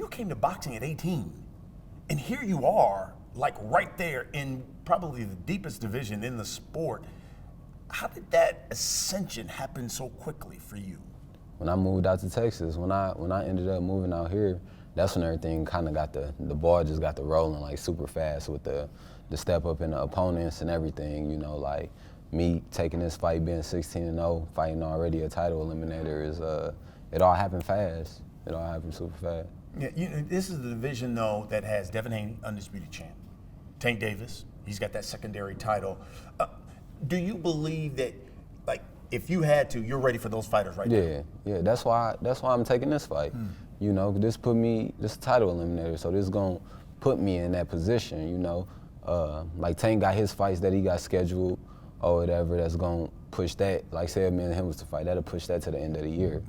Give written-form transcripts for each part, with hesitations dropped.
you came to boxing at 18, and here you are, like right there in probably the deepest division in the sport. How did that ascension happen so quickly for you? When I moved out to Texas, when I ended up moving out here, that's when everything kind of got the ball just got the rolling like super fast with the step up in the opponents and everything. You know, like me taking this fight, being 16-0, fighting already a title eliminator is it all happened fast. It all happened super fast. Yeah, this is the division though that has Devin Haney, undisputed champ, Tank Davis, he's got that secondary title. Do you believe that, like, if you had to, you're ready for those fighters right now? Yeah. That's why I'm taking this fight. You know, this a title eliminator, so this gonna put me in that position. You know, like Tank got his fights that he got scheduled or whatever. That's gonna push that. Like say me and him was to fight, that'll push that to the end of the year.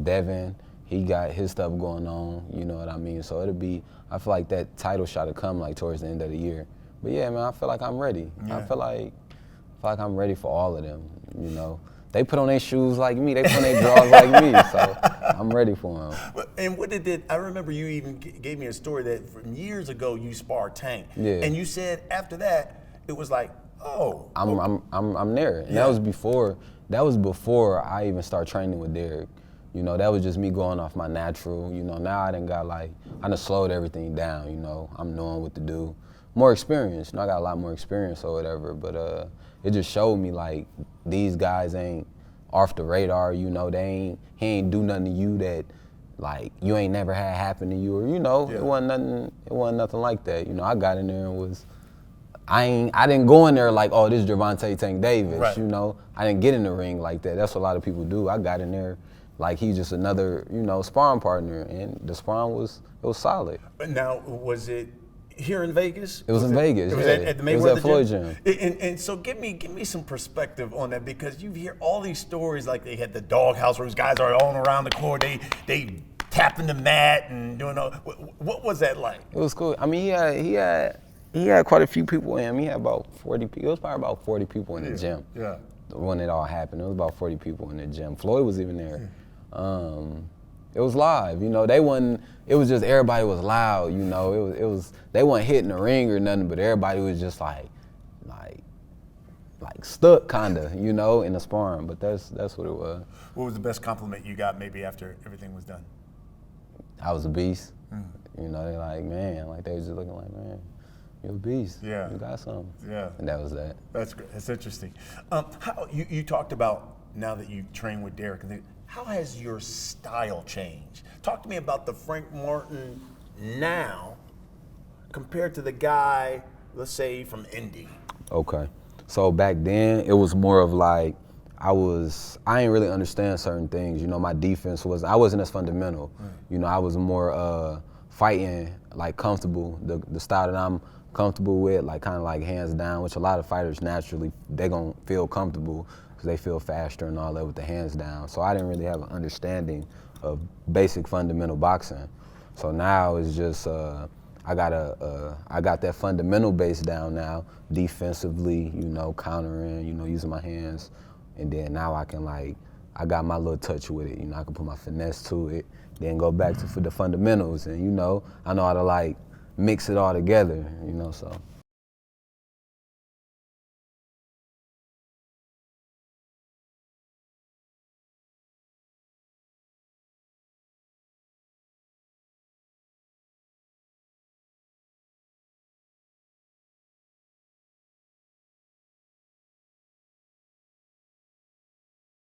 Devin, he got his stuff going on. You know what I mean? So it'll be. I feel like that title shot to come like towards the end of the year. But yeah, man, I feel like I'm ready. Yeah. I feel like I'm ready for all of them. You know, they put on their shoes like me. They put on their drawers like me. So I'm ready for them. And what did I remember you even gave me a story that from years ago you sparred Tank. Yeah. And you said after that it was like, oh, I'm there. And Yeah. that was before I even started training with Derek. You know, that was just me going off my natural. You know, now I done slowed everything down. You know, I'm knowing what to do. More experience. You know, I got a lot more experience or whatever. But it just showed me like these guys ain't off the radar. You know, he ain't do nothing to you that like you ain't never had happen to you. Or you know, Yeah. it wasn't nothing like that. You know, I got in there and I didn't go in there like, oh, this is Gervonta Tank Davis. Right. You know, I didn't get in the ring like that. That's what a lot of people do. I got in there like he's just another, you know, sparring partner, and the sparring was solid. But now, was it here in Vegas? It was in Vegas. It was yeah. at the Mayweather It was at Floyd Gym. And so give me some perspective on that, because you hear all these stories like they had the doghouse where these guys are all around the court, they tapping the mat and doing all. What was that like? It was cool. I mean, he had quite a few people in him. He had about 40 people. It was probably about 40 people in the gym. Yeah. When it all happened, it was about 40 people in the gym. Floyd was even there. It was live, you know. It was just everybody was loud, you know. It was they weren't hitting the ring or nothing, but everybody was just like stuck kinda, you know, in the sparring. But that's what it was. What was the best compliment you got maybe after everything was done? I was a beast. You know, they like, man, like they was just looking like, man, you're a beast. Yeah. You got something. Yeah. And that was that. That's great. That's interesting. How you talked about now that you train with Derek, how has your style changed? Talk to me about the Frank Martin now compared to the guy, let's say, from Indy. Okay. So back then, it was more of like, I ain't really understand certain things. You know, my defense I wasn't as fundamental. You know, I was more fighting, like comfortable, the style that I'm comfortable with, like kind of like hands down, which a lot of fighters naturally, they gonna feel comfortable because they feel faster and all that with the hands down. So I didn't really have an understanding of basic fundamental boxing. So now it's just, I got that fundamental base down now, defensively, you know, countering, you know, using my hands. And then now I got my little touch with it. You know, I can put my finesse to it, then go back to for the fundamentals. And, you know, I know how to like mix it all together, you know, so.